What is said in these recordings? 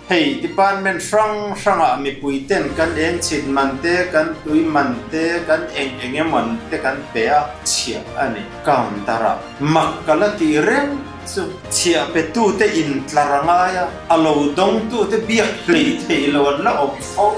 Hey, department frang mi puiten kan eng chit man te kan tui man te kan eng man te kan pea chia ani kaun tara makkala ti reng su chia pe tu te in tlaranga ya alo dong tu te biak hlei thei lo la op phong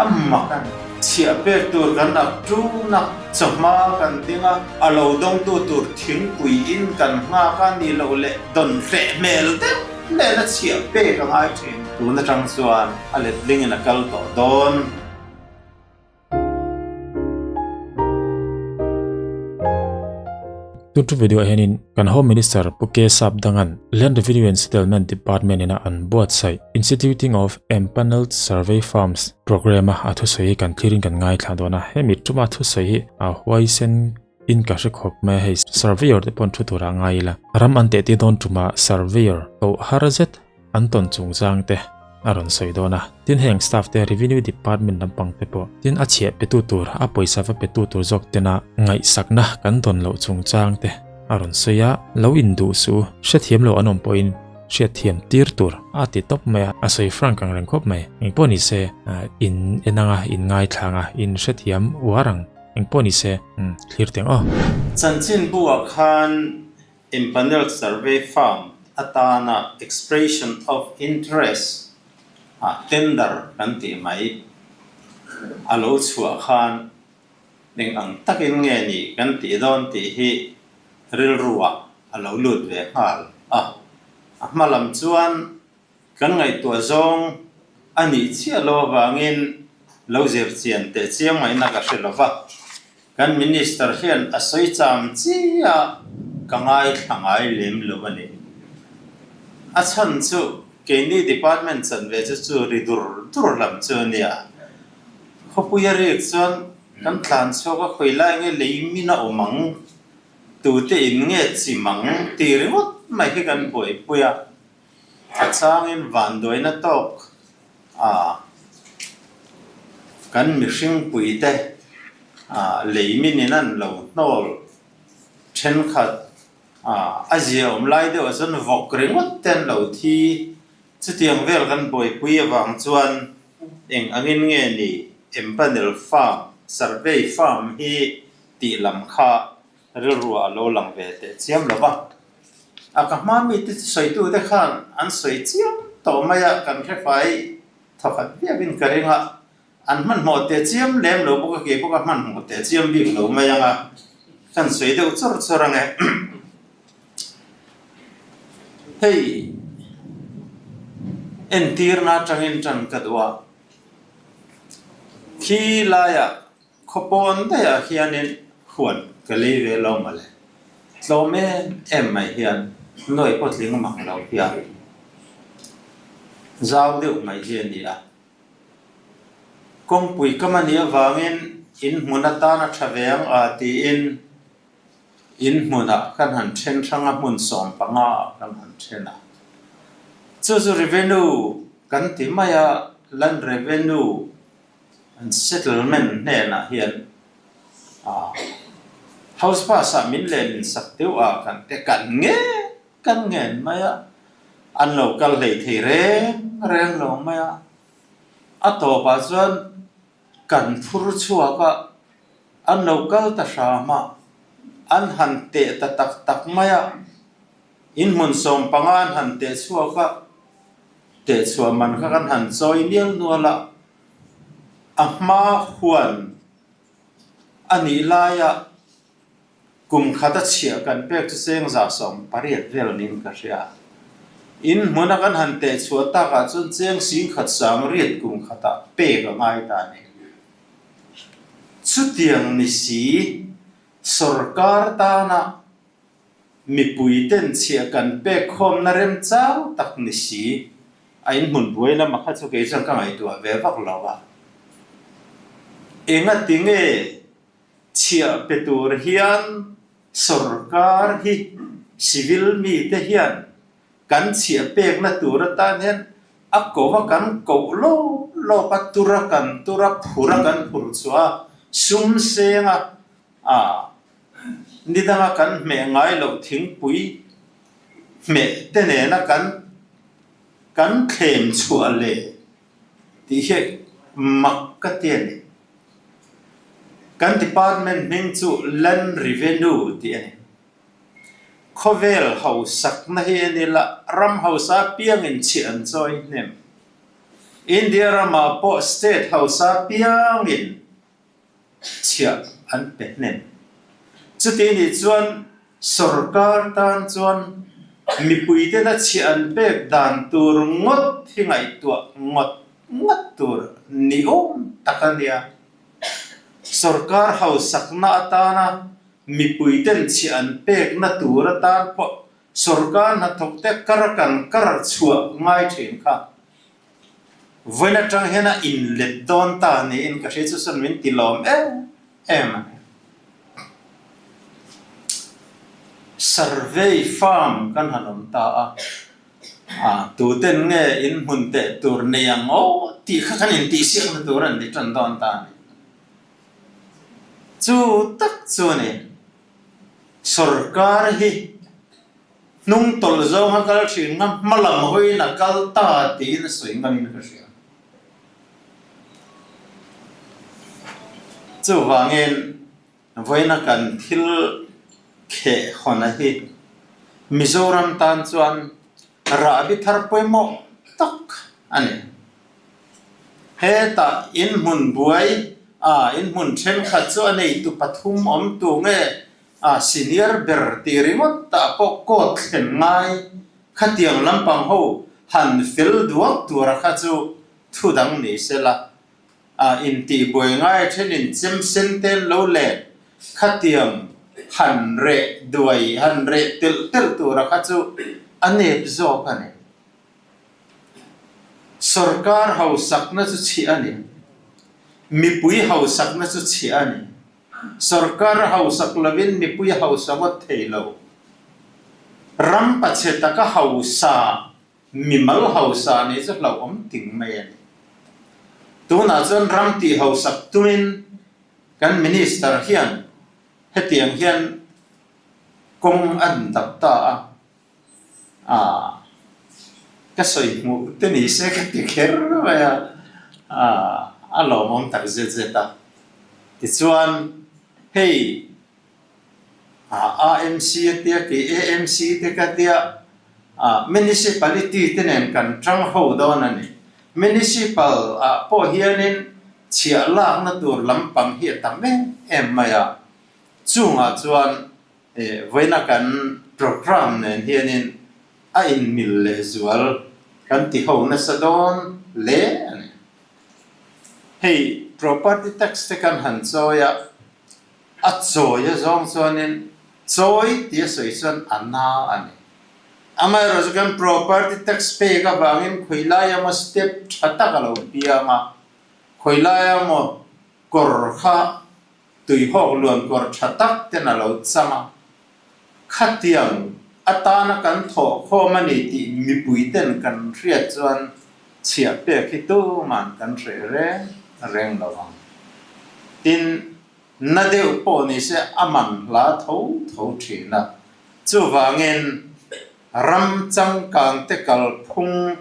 amma kan chia pe tu kan ak tu na chama kan tinga alo dong tu tur thing pui in kan nga kan ni lo le don fe mel te le na chia pe ka ai thin tu na tang suan alet ling in a kal to don YouTube video henin kan Home Minister Puke Sabdangan Land Revenue and Settlement Department ina an board site Instituting of Empaneled Survey Farms program athu sei kan clearing kan ngai thladona hemi tuma thu sei a huaisen in ka shkhop me he surveyor de pon thu tura ngai la ram ante ti don tuma surveyor to harazet anton chungchang te aron soidona tin heng staff te revenue department lampang te po tin a chhe pe tu tur a poisa fa pe tu tur jok tena ngai sakna kan don lo chungchang te aron soya lo indu su shethiam lo anom point shethiam tir tur a ti top me a soi frank ang reng khop me ing poni se in enanga in ngai thanga in shethiam warang ing poni se clear teng chanchin buwa khan empaneled survey farm atana expression of interest tender kan ti mai alo chua khan ning ang takin nge ni kan ti don ti hi ril ruwa alo lut ve hal malam chuan kan ngai tua zong ani chia lo wangin lo zer chian te chiang mai na ka hrilova kan minister hian a soi cham chia kangai thangai lem lo ani a chan chu Keni department chan ve chu ridur lam chu nia khopuya ri chon kan tlan choka khoila nge leimina omang tu te in nge chimang ti rimot mai ke kan boi puya achang in van doina tok kan mishing pui te leimin inan lo nol chen khat azia omlai de ason vok ringot ten lo thi chutiang vel kan boi pui awang chuan eng angin nge ni empanel farm survey farm hi ti lam kha rilruwa lo lang ve te chiam lova akama mi ti soi tu de khan an soi chiam to maya kan khe fai thokhat bia bin karinga an man mo te chiam lem lo bu ka ke bu ka man mo te chiam bi lo maya nga kan soi de chor chorang e hey entir na tangin tan kadwa khi laya khopon da ya hianin huan kali ve lo male lo me em mai hian noi pot ling mang lo pia zau de mai hian dia kong pui kamania wangin in munata na thaveng a ti in muna kan han chen thanga mun som panga kan han chena chu revenue kan ti maya land revenue and settlement ne na hian house pass min len sakteu kan te kan nge maya an local lei thei reng lo maya ato pa chuan kan phur chua ka an local ta shama an han te ta tak maya in mun som pangan han te chua ka te chua man kha kan han choi nial nuala ahma huan ani laya kum khata chia kan pek chu seng za som pariat vel nin ka ria in muna kan han te chua ta ka chun cheng sing khat sam riat kum khata pe ka ngai ta ni chu tiang ni si sarkar ta na mi pui ten chia kan pe khom na rem chau tak ni si ain mun buai la makha chu ke chang ka ngai tu ve vak lawa enga tinge chia petur hian sarkar hi civil mi te hian kan chia pek na tur ta hian akova kan ko lo patura kan tura phura kan phur chua sum senga nidanga kan me ngai lo thing pui me te ne na kan kan khem chua le ti he mak ka tian kan department ning chu land revenue ti ani khovel hausak na he ni la ram hausa piang in chi an choi nem India rama po state hausa piang in chia an pe nem chu ti ni chuan sarkar tan chuan mi pui te na chi an pek dan tur ngot hi ngai tua ngot tur ni takania sarkar hausak na atana mi pui ten chi an pek na tur atan po sarkar na thok te kar chua ngai thin kha voina tang hena in let don ta ni in ka she chu san min tilom em survey farm kan hanom ta tu ten nge in hun te tur ne yang ti kha kan in ti siak na turan di tran don ta chu tak chu ne sarkar hi nung tol zo ha kal thin ngam malam hoi na kal ta ti na soi ngam in ka sia chu wangin voina kan thil khe hona hi Mizoram tan chuan ra bi thar poimo tak ani he ta in mun buai in mun then kha chu ani tu pathum om tu nge senior ber ti remote ta po ko thlen ngai khatiang lampang ho han fil duak tu ra kha chu thu dang ni sela in ti boi ngai then in chem sen ten lo le khatiang han re duai han re tel tu ra kha chu anep zo ka ne sarkar hausak na chu chi ani mi pui hausak na chu chi ani sarkar hausak lavin mi pui hausak wa theilo ram pache taka hausa mi mal hausa ni chu lo om ting mai ani tu na chon ram ti hausak tuin kan minister hian hetiang hian kong an tap ta cái sợi ngủ tên này sẽ cái tiếng khéo vậy alo mong tak zet ta thì chuan hey AMC tia cái AMC tia cái tia municipality tên em kan trăng hậu đó nè municipal po hianin chia lak na tur lampang hi tam em maya chunga chuan voina kan program nen hianin in mil le zual kan ti ho na sadon le ani hey property tax te kan han choya choya zong chonin choi ti soi son anna ani amai rozukan property tax pay ka bangin khoilaya ma step thata ka lo pianga khoilaya mo kor kha tui hok luan kor thatak te na lo chama khatiang atana kan tho kho mani ti mi pui ten kan ria chuan chia pe khi tu man kan re reng lawang tin na deu po ni se aman la tho thina chu wangin ram chang kang te kal phung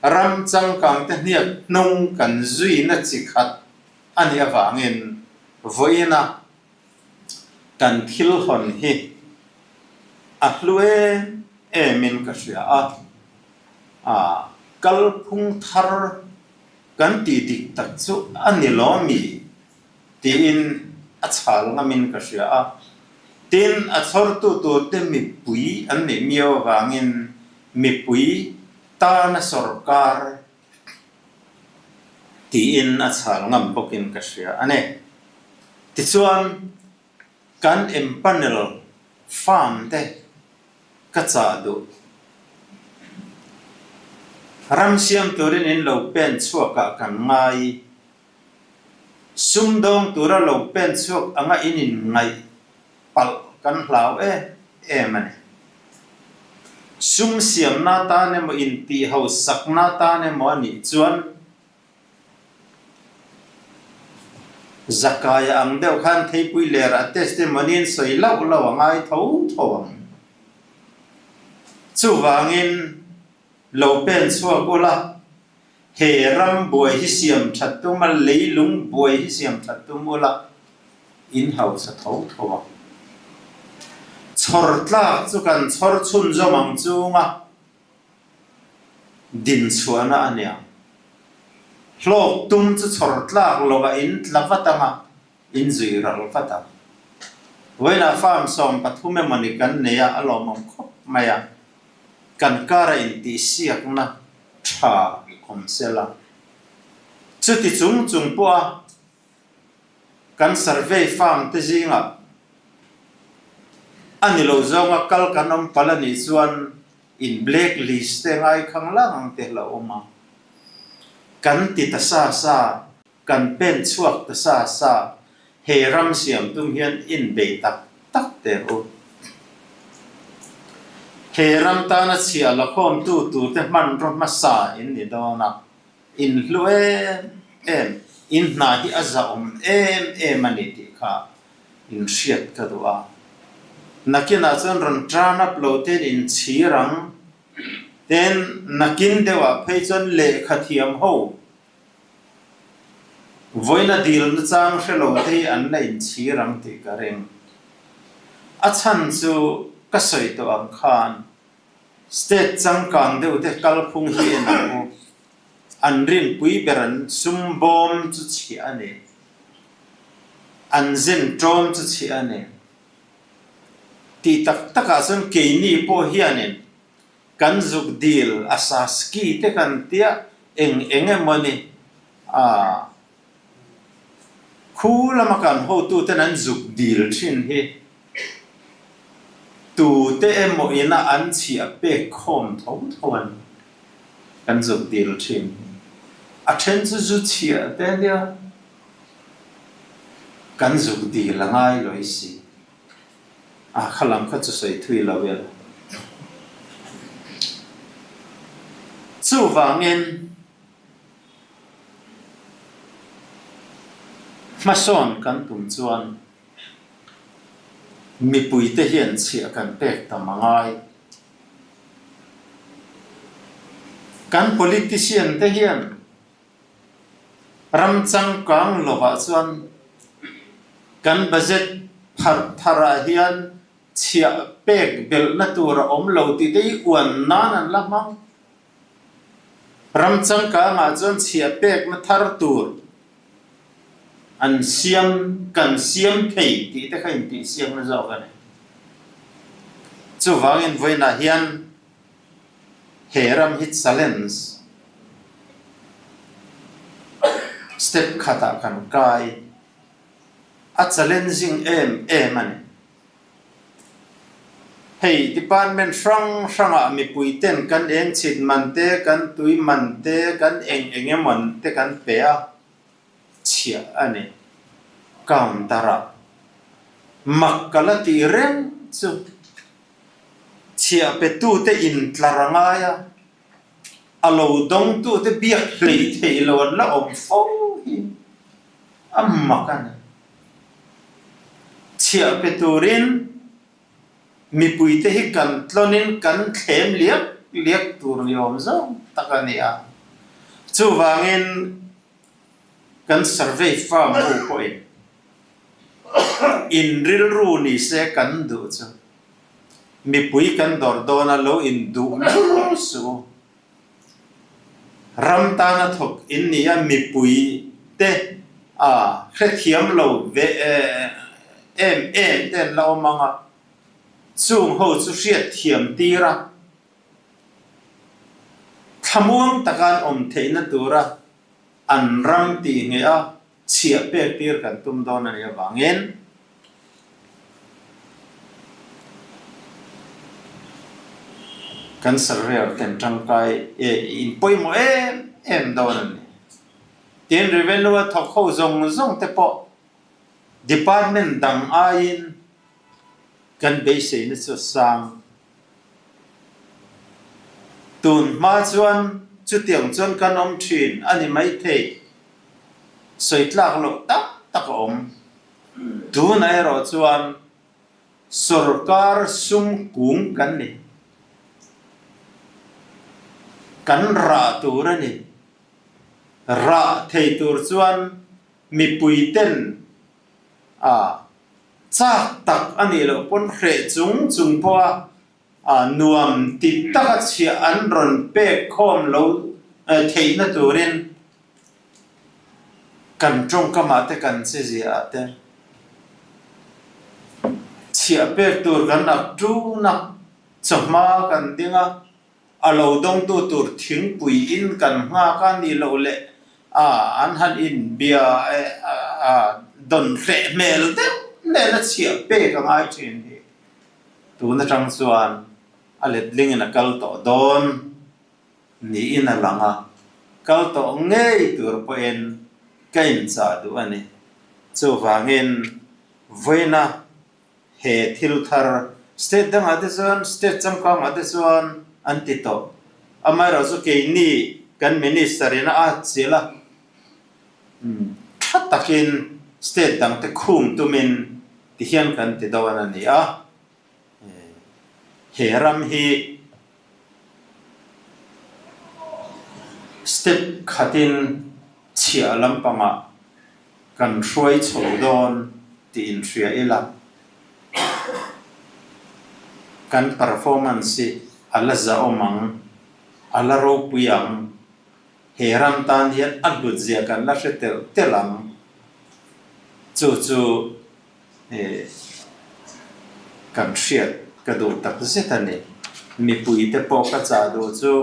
ram chang kang te niak nung kan zui na chi khat ani awangin voina kan thil hon hi ahlue min ka sia kal phung thar kan ti dik tak chu ani lo mi ti in achal ngamin ka sia tin achor tu te mi pui an ni mio wangin mi pui ta na sarkar ti in achal ngam bokin ka sia ane ti chuan kan empanel farm te kachadu ram siam turin in lo pen chuaka kan ngai sumdong tura lo pen chuak anga inin ngai pal kan hlau mane sum siam na ta ne mo in ti ho sak na ta ne mo ni chuan zakaya ang deuh khan thei pui lera testimony soi lo ngai tho chu wangin lo pen chua kola he ram boy hi siam thattu ma leilung boy hi siam thattu mula in house tho tho chor tla chu kan chor chun zomang chunga din chuana ania hlok tum chu chor tla loga in tlavatanga in zuiral fata wena farm som pathume mani kan neya alomam khop maya kan kara in ti siak na tha komsela chuti chung chung po kan survey farm te jinga ani lo zonga kal kanom palani chuan in blacklist te ngai khanglang te la oma kan ti ta sa kan pen chuak ta sa he ram siam tum hian in be tak te o he ram ta na chia la khom tu te man ro ma sa in ni dona in lue em in na hi aza em ani ti kha in riat ka doa nakina chon ron trana ploten in chirang ten nakin dewa pheichon le khathiam ho voina dil na chang shelo thei an la in chirang ti kareng achan chu ka soi to ang khan state chang kang deu te kal phung hi na ko an rin pui beran sum bom chu chi ane an zen trom chu chi ane ti tak taka chon ke ni po hianin kan zuk dil asas ki te kan tia enge moni khula makan ho tu te nan zuk dil thin hi tu te emo ina an chi a pe khom thon kan zuk dil thin a then chu zu chi a te nia kan zuk dil ngai loi si khalam kha chu soi thui lawel chu wangin mason kan tum chuan mi pui te hian chia kan pek tamangai kan politician te hian ram chang kang lova chuan kan budget thara hian chia pek bel na tura om lo ti dei uan nan an lamang ram chang ka ma chuan chia pek na thar tur an siam kan siam thei ti te khain ti siam na zo kan chu wangin voina hian heram hit challenge step khata kan kai a challenging em ani hey department frang mi puiten kan eng chit mante kan tui mante kan enge mon te kan pe a chia ane kam tara makkala ti reng chu chia pe tu te in tlaranga ya alo dong tu te biak hlei thei lo la om fo hi amma kan chia pe turin mi pui te hi kan tlonin kan thlem liak tur ni om zo takania chu wangin kan survey farm ho point in ril ru ni se kan du chu mi pui kan dor dona lo in du su ram ta na thok in nia mi pui te khethiam lo ve em ten lo manga chung ho chu riat thiam tira thamuang takan om theina tura an ram ti nge a chia pe tir kan tum don ani wangin kan surveyor ten tangkai in poimo em don ani tin revenue thok ho zong te po department dang ain kan be se na chu sang tun ma chuan chu tiang chuan kan om thin ani mai the soi tlak lo tak om tu nai ro chuan sarkar sum kung kan ni กันระตัวนี่ระเทตัวส่วนมีปุยเต้นจากตักอันนี้เราปนเรจุงพอนวมติดตักเชียอันรอนเป๊กคอมเราเทนตัวเรนกันจงก็มาแต่กันเสียแต่เชียเป๊กตัวกันนักจูนักสมากันดิ้งเราดงตัวทิ้งปุยอินกันงากันนี่เราเละอันหันอินเบียดนเรเมลเดเล่นเชียเป๊กกันไอเช่นนี้ตัวนั้นจังส่วนอะไรลิงนักกัลโตโดนนี่อินหลังกัลโตเงยตัวเป็นกินซาดูอันนี้จู่ฟังเงินเวน่าเหตุทิลทาร์สเตตดังอันเดส่วนสเตตจำกังอันเดส่วนอันติโตอามาเราสุกี้นี่กันมินิสเตอร์น่าเสียละถ้าตักินสเตตดังแต่คุมตุมินที่เห็นกันติดวันนี้เฮรัมฮีสเตปขัดินเชียลำปังกันช่วยโฉดอนตีอินเชียอีลับกัน performance อัลจะอมังอัลรูปยังเฮรัมตันยันอัลบุษยากันลักษณะเตลังจู่กันเชียกระดูกตักเสตันนี่มีปุยเตปอกระจาดูจู่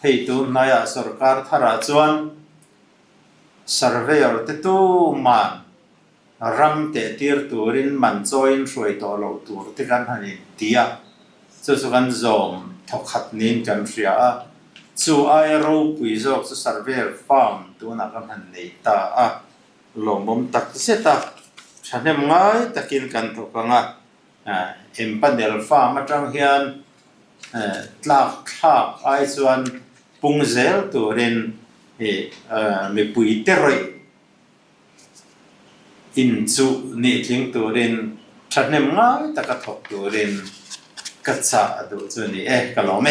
ให้ตัวนายสรการทาราจวน surveyor เตตูมันรัมเตตีร์ตูรินมันจอยน์ช่วยตัวเราตัวที่กันหันดีอ่ะจู่กันจอมทกขัดนินกันเสียจู่ไอรูปุยจอกจู่ surveyor ฟาร์มตัวนักกันหันนี่ตาลงมุมตักเสตาฉันเห็นง่ายตะกินกันทุกงานเอ็มปันเดลฟาร์มมาจังเฮียนลักไอส่วนปุงเซลตัวเรนมีปุยเตรอยอินจูนี่ทิ้งตัวเรนฉันเห็นง่ายตะกระทบตัวเรนกัจจาดูส่วนนี้ก็ลองไหม